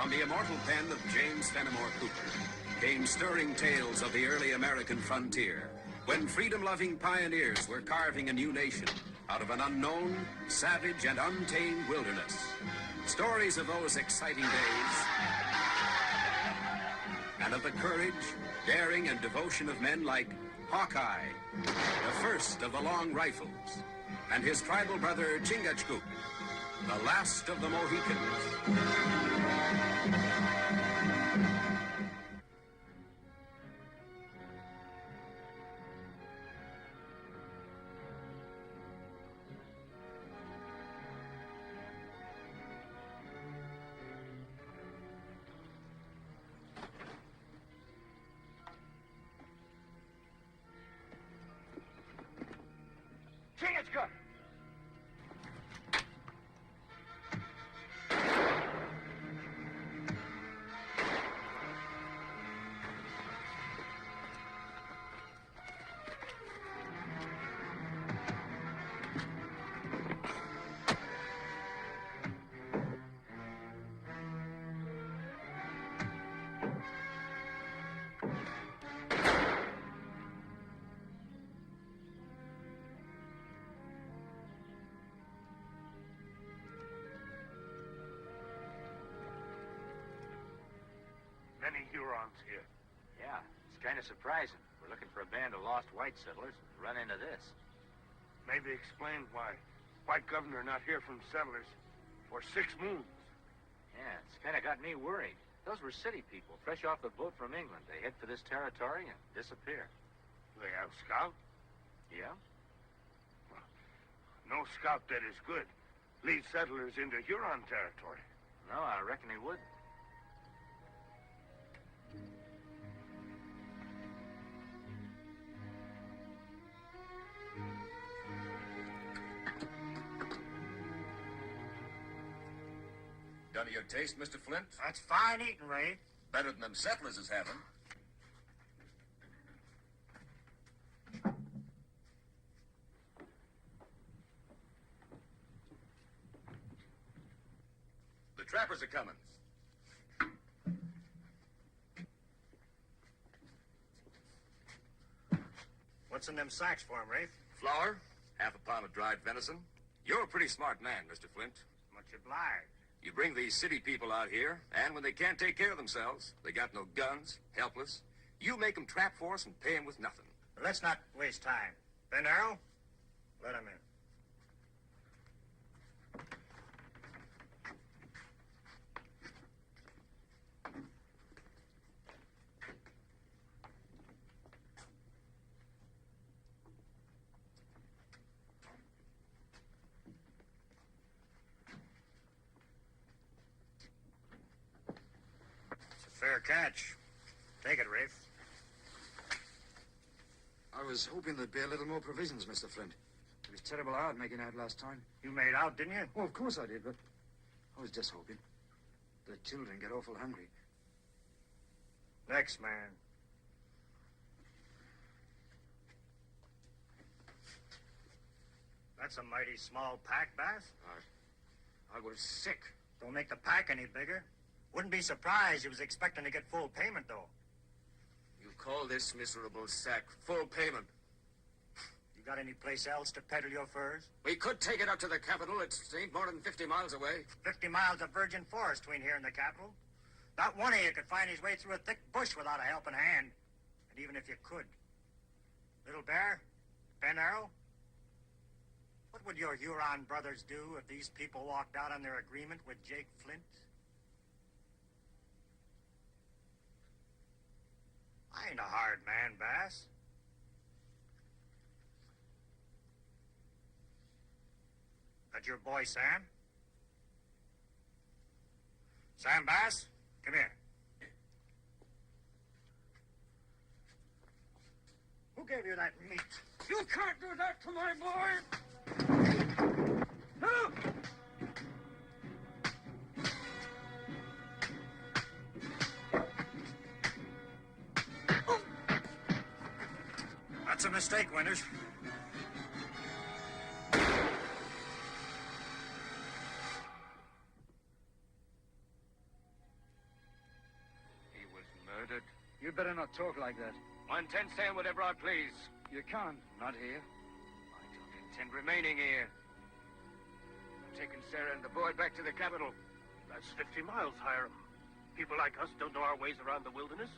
From the immortal pen of James Fenimore Cooper came stirring tales of the early American frontier, when freedom-loving pioneers were carving a new nation out of an unknown, savage, and untamed wilderness. Stories of those exciting days and of the courage, daring, and devotion of men like Hawkeye, the first of the long rifles, and his tribal brother Chingachgook, the last of the Mohicans. Chingachgook! Many Hurons here. Yeah, it's kind of surprising. We're looking for a band of lost white settlers and run into this. Maybe explain why white governor not here from settlers for 6 moons. Yeah, it's kind of got me worried. Those were city people, fresh off the boat from England. They head for this territory and disappear. They have scout? Yeah? Well, no scout that is good leads settlers into Huron territory. No, I reckon he would. Done to your taste, Mr. Flint? That's fine eating, Ray. Better than them settlers is having. The trappers are coming. What's in them sacks for him, Rafe? Flour, half a pound of dried venison. You're a pretty smart man, Mr. Flint. Much obliged. You bring these city people out here, and when they can't take care of themselves, they got no guns, helpless, you make them trap for us and pay them with nothing. But let's not waste time. Ben Arrow, let him in. Fair catch. Take it, Rafe. I was hoping there'd be a little more provisions, Mr. Flint. It was terrible hard making out last time. You made out, didn't you? Oh, of course I did, but I was just hoping. The children get awful hungry. Next man. That's a mighty small pack, Bass. I was sick. Don't make the pack any bigger. Wouldn't be surprised he was expecting to get full payment, though. You call this miserable sack full payment? You got any place else to peddle your furs? We could take it up to the capital. It ain't more than 50 miles away. 50 miles of virgin forest between here and the capital. Not one of you could find his way through a thick bush without a helping hand. And even if you could. Little Bear? Ben Arrow? What would your Huron brothers do if these people walked out on their agreement with Jake Flint? I ain't a hard man, Bass. That your boy, Sam? Sam Bass, come here. Who gave you that meat? You can't do that to my boy! No! That's a mistake, Winters. You'd better not talk like that. 110 saying whatever I please. You can't. Not here. I don't intend remaining here. I'm taking Sarah and the boy back to the capital. That's 50 miles, Hiram. People like us don't know our ways around the wilderness.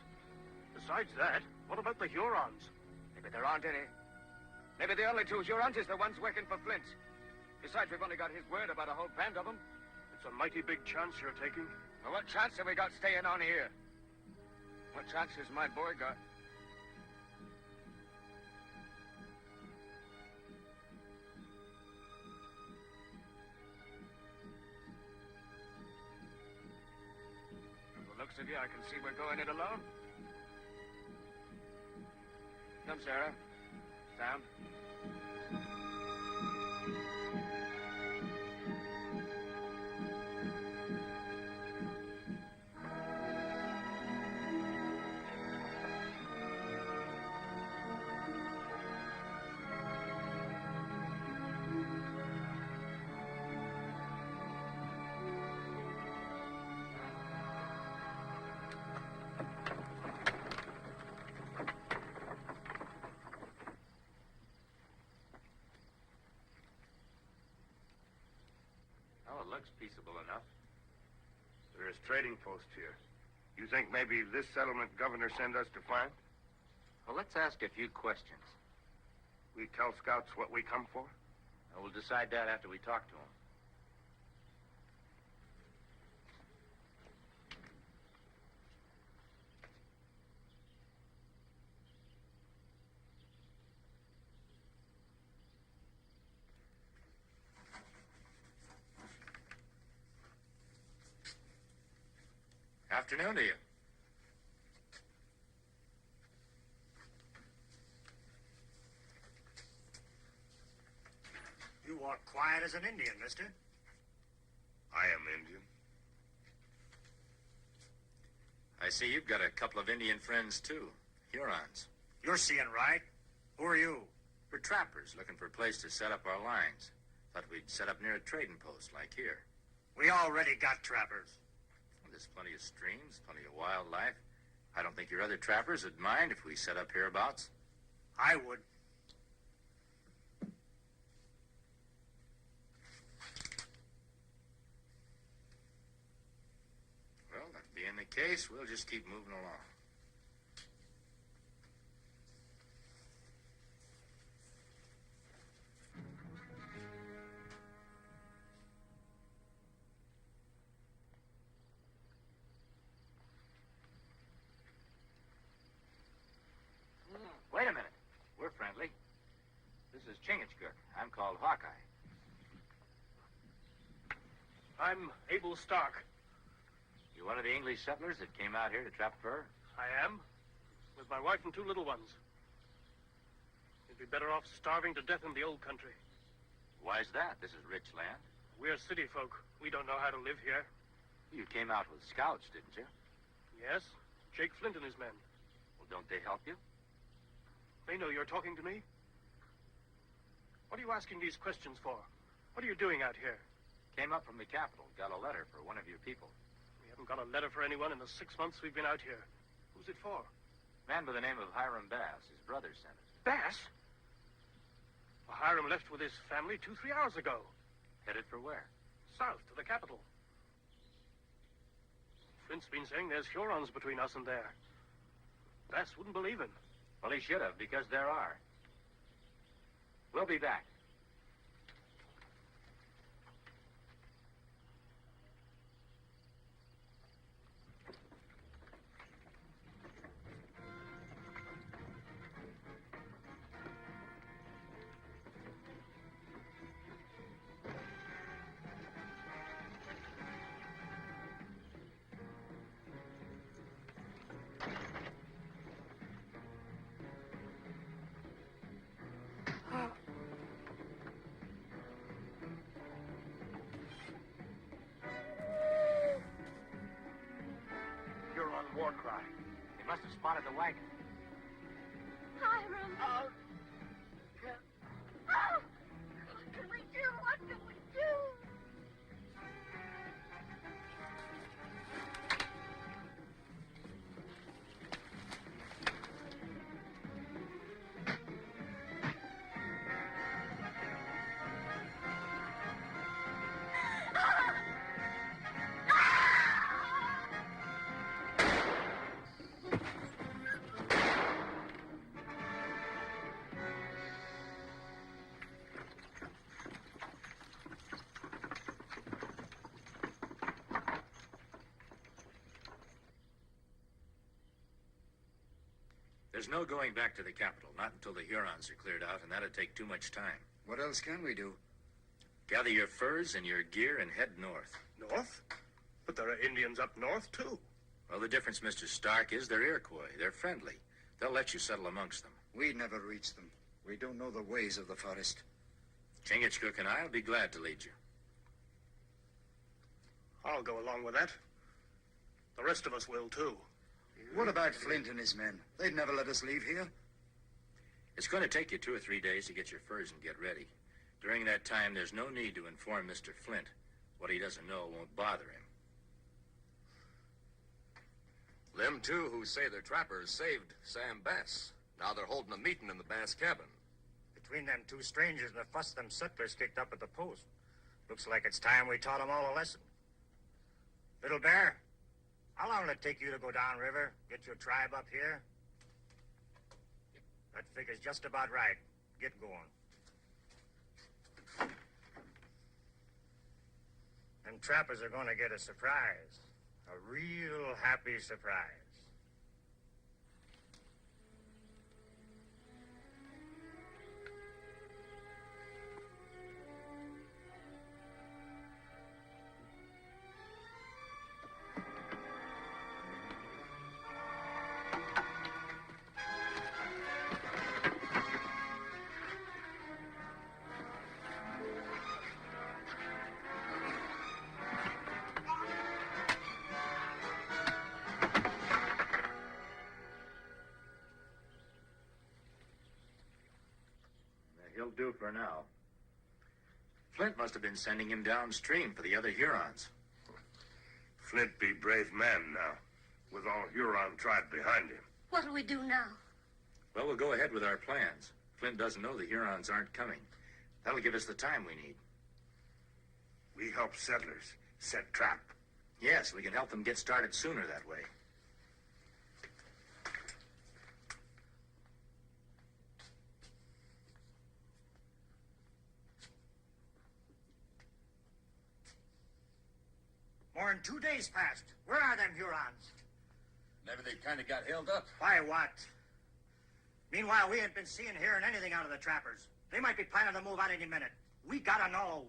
Besides that, what about the Hurons? Maybe there aren't any. Maybe the only 2 Hurons is the ones working for Flint. Besides, we've only got his word about a whole band of them. It's a mighty big chance you're taking. Well, what chance have we got staying on here? What chance has my boy got? From the looks of you, I can see we're going it alone. Come, Sarah. Sam. It looks peaceable enough. There is trading posts here. You think maybe this settlement governor sent us to find? Well, let's ask a few questions. We tell scouts what we come for? We'll decide that after we talk to him. Afternoon to you. You walk quiet as an Indian, mister. I am Indian. I see you've got a couple of Indian friends, too. Hurons. You're seeing right. Who are you? We're trappers looking for a place to set up our lines. Thought we'd set up near a trading post like here. We already got trappers. Well, there's plenty of streams, plenty of wildlife. I don't think your other trappers would mind if we set up hereabouts. I would. Well, that being the case, we'll just keep moving along. Wait a minute. We're friendly. This is Chingachgook. I'm called Hawkeye. I'm Abel Stark. You one of the English settlers that came out here to trap fur? I am, with my wife and 2 little ones. You'd be better off starving to death in the old country. Why's that? This is rich land. We're city folk. We don't know how to live here. You came out with scouts, didn't you? Yes, Jake Flint and his men. Well, don't they help you? They know you're talking to me. What are you asking these questions for? What are you doing out here? Came up from the capital. Got a letter for one of your people. We haven't got a letter for anyone in the 6 months we've been out here. Who's it for? Man by the name of Hiram Bass. His brother sent it. Bass? Well, Hiram left with his family 2-3 hours ago. Headed for where? South to the capital. Flint's been saying there's Hurons between us and there. Bass wouldn't believe him. Well, he should have, because there are. We'll be back. Huron war cry. They must have spotted the wagon. Hiram! Oh! What can we do? What can we do? There's no going back to the capital, not until the Hurons are cleared out, and that'd take too much time. What else can we do? Gather your furs and your gear and head north. North? But there are Indians up north, too. Well, the difference, Mr. Stark, is they're Iroquois. They're friendly. They'll let you settle amongst them. We'd never reach them. We don't know the ways of the forest. Chingachgook and I'll be glad to lead you. I'll go along with that. The rest of us will, too. What about Flint and his men? They'd never let us leave here. It's going to take you 2 or 3 days to get your furs and get ready. During that time, there's no need to inform Mr. Flint. What he doesn't know won't bother him. Them two who say they're trappers saved Sam Bass. Now they're holding a meeting in the Bass cabin. Between them two strangers and the fuss them settlers kicked up at the post. Looks like it's time we taught them all a lesson. Little Bear, how long will it take you to go downriver, get your tribe up here? That figure's just about right. Get going. Them trappers are going to get a surprise. A real happy surprise. He'll do for now. Flint must have been sending him downstream for the other Hurons. Flint be brave man now, with all Huron tribe behind him. What'll we do now? Well, we'll go ahead with our plans. Flint doesn't know the Hurons aren't coming. That'll give us the time we need. We help settlers set trap. Yes, we can help them get started sooner that way. More than 2 days passed. Where are them Hurons? Maybe they kind of got held up. By what? Meanwhile, we ain't been seeing, hearing anything out of the trappers. They might be planning to move out any minute. We gotta know.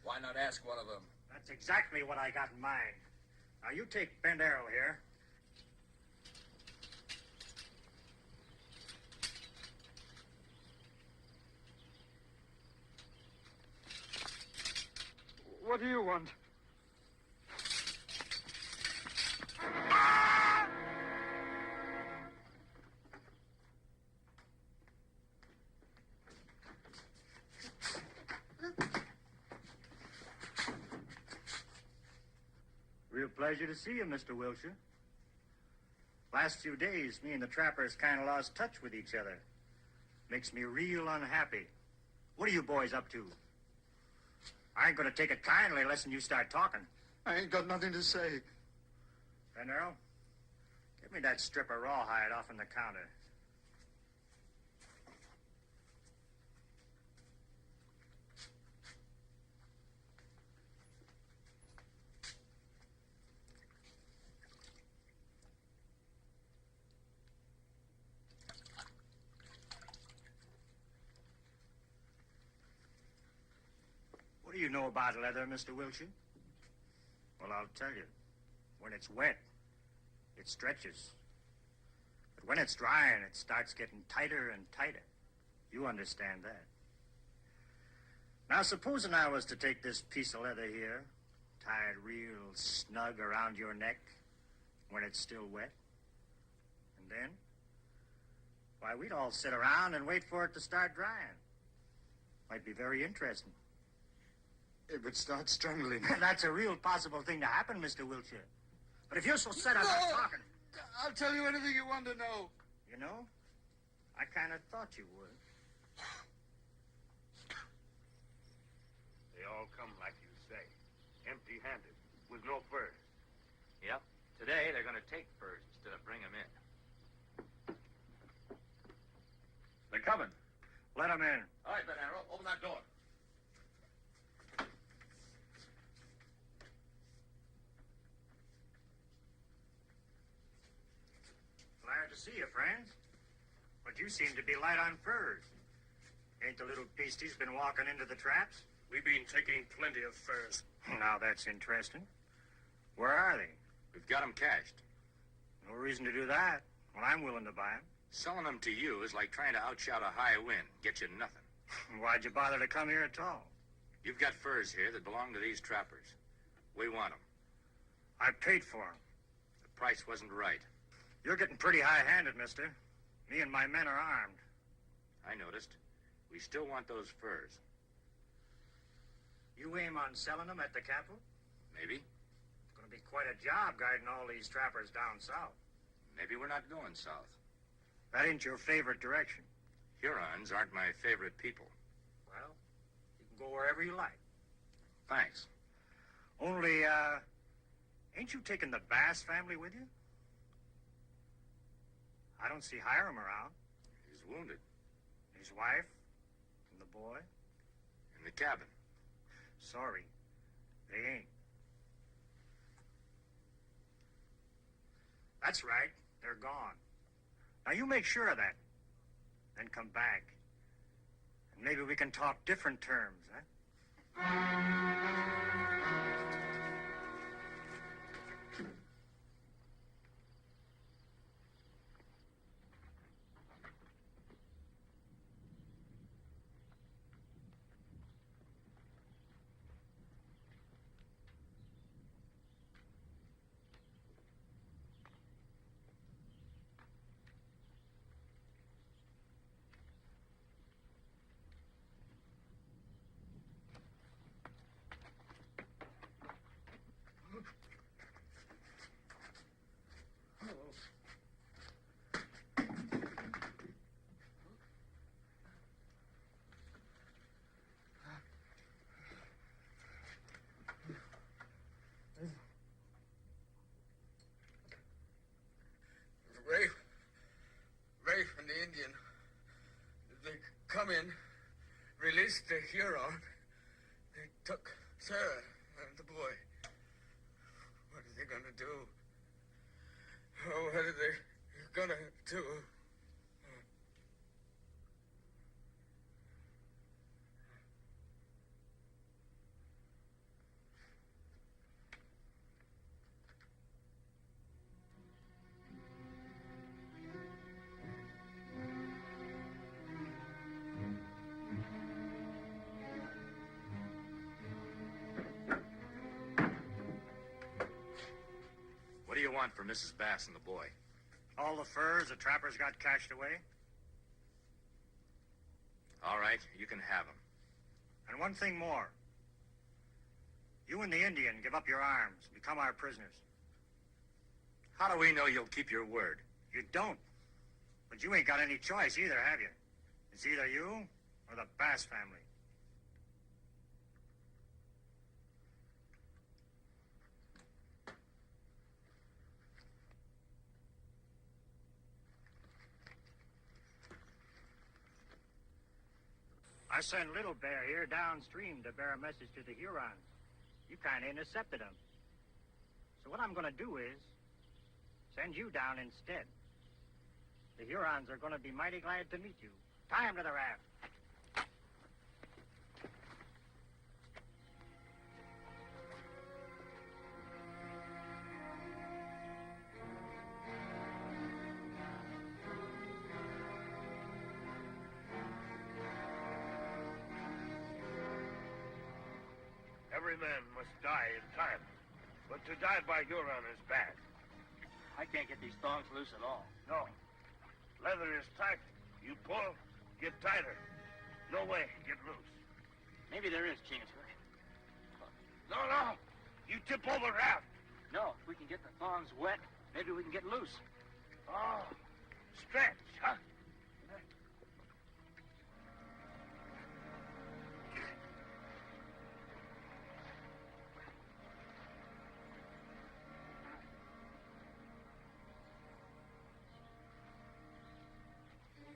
Why not ask one of them? That's exactly what I got in mind. Now, you take Bend Arrow here. What do you want? Real pleasure to see you, Mr. Wilshire. Last few days, me and the trappers kind of lost touch with each other. Makes me real unhappy. What are you boys up to? I ain't gonna take it kindly unless you start talking. I ain't got nothing to say. Bend Arrow, give me that strip of rawhide off on the counter. What do you know about leather, Mr. Wilshire? Well, I'll tell you. When it's wet, it stretches. But when it's drying, it starts getting tighter and tighter. You understand that. Now, supposing I was to take this piece of leather here, tie it real snug around your neck when it's still wet, and then, why, we'd all sit around and wait for it to start drying. Might be very interesting. It would start strangling. That's a real possible thing to happen, Mr. Wilshire. But if you're so set on not talking... I'll tell you anything you want to know. You know, I kind of thought you would. They all come like you say, empty-handed, with no furs. Yep. Today, they're going to take furs instead of bring them in. They're coming. Let them in. All right, Bend Arrow, open that door. Glad to see you, friends. But you seem to be light on furs. Ain't the little beasties been walking into the traps? We've been taking plenty of furs. Now that's interesting. Where are they? We've got them cashed. No reason to do that when I'm willing to buy them. Selling them to you is like trying to outshout a high wind. Get you nothing. Why'd you bother to come here at all? You've got furs here that belong to these trappers. We want them. I paid for them. The price wasn't right. You're getting pretty high-handed, mister. Me and my men are armed. I noticed. We still want those furs. You aim on selling them at the capital? Maybe. It's going to be quite a job guiding all these trappers down south. Maybe we're not going south. That ain't your favorite direction. Hurons aren't my favorite people. Well, you can go wherever you like. Thanks. Only, ain't you taking the Bass family with you? I don't see Hiram around. He's wounded. His wife? And the boy? In the cabin. Sorry, they ain't. That's right. They're gone. Now you make sure of that. Then come back. And maybe we can talk different terms, huh? Ray from the Indian. They come in, released the Huron. They took Sarah and the boy. What are they gonna do? Oh, what are they gonna do? What do you want for Mrs. Bass and the boy? All the furs the trappers got cached away? All right, you can have them. And one thing more. You and the Indian give up your arms, become our prisoners. How do we know you'll keep your word? You don't. But you ain't got any choice either, have you? It's either you or the Bass family. I sent Little Bear here downstream to bear a message to the Hurons. You kind of intercepted him. So what I'm going to do is send you down instead. The Hurons are going to be mighty glad to meet you. Tie him to the raft. Every man must die in time. But to die by Huron is bad. I can't get these thongs loose at all. No. Leather is tight. You pull, get tighter. No way, get loose. Maybe there is, Chingachgook. No. You tip over raft. No, if we can get the thongs wet, maybe we can get loose. Oh, stretch, huh?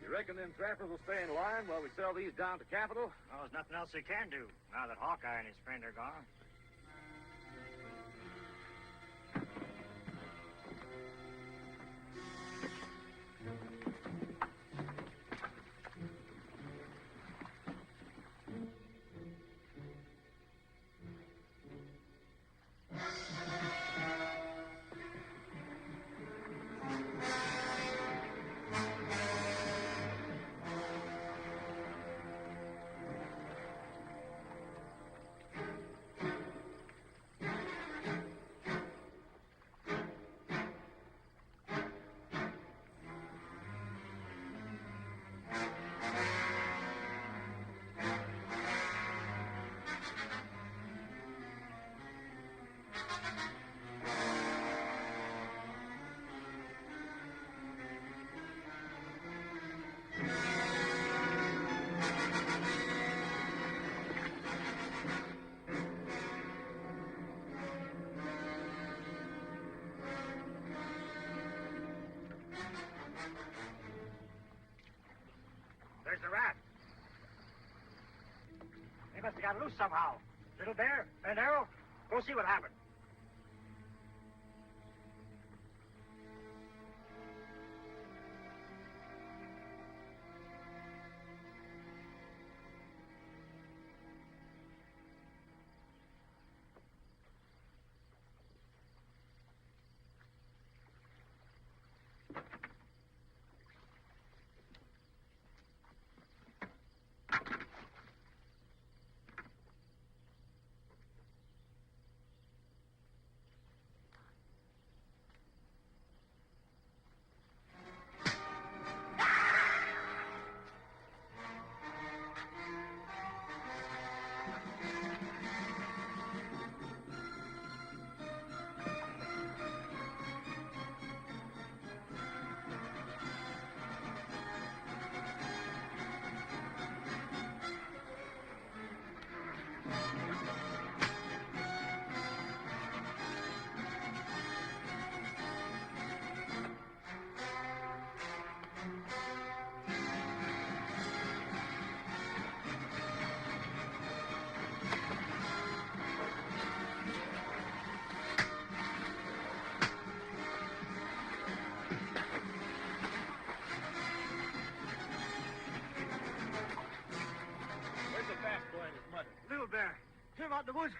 You reckon them trappers will stay in line while we sell these down to Capitol? Well, there's nothing else they can do now that Hawkeye and his friend are gone. There's the rat. They must have got loose somehow. Little Bear, an arrow, go see what happened. Little Bear, him out in the woods.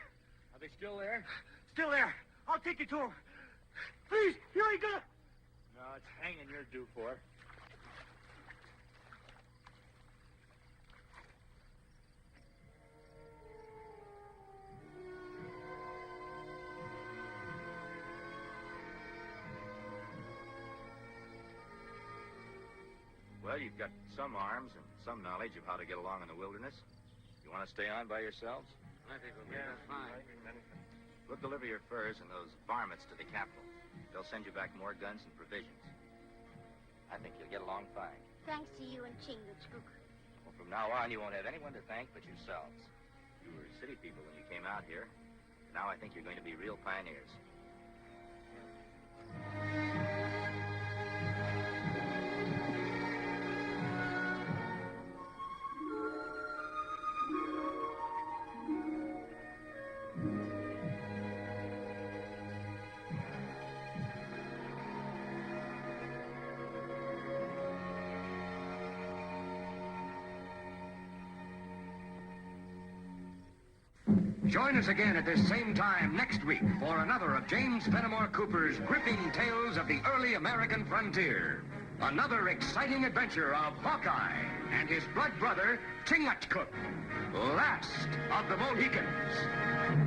Are they still there? Still there. I'll take you to him. Please, you ain't gonna... No, it's hanging you're due for. Well, you've got some arms and some knowledge of how to get along in the wilderness. You want to stay on by yourselves? I think we'll be fine. We'll deliver your furs and those varmints to the capital. They'll send you back more guns and provisions. I think you'll get along fine. Thanks to you and Chingachgook. Well, from now on, you won't have anyone to thank but yourselves. You were city people when you came out here. Now I think you're going to be real pioneers. Join us again at this same time next week for another of James Fenimore Cooper's gripping tales of the early American frontier. Another exciting adventure of Hawkeye and his blood brother, Chingachgook, last of the Mohicans.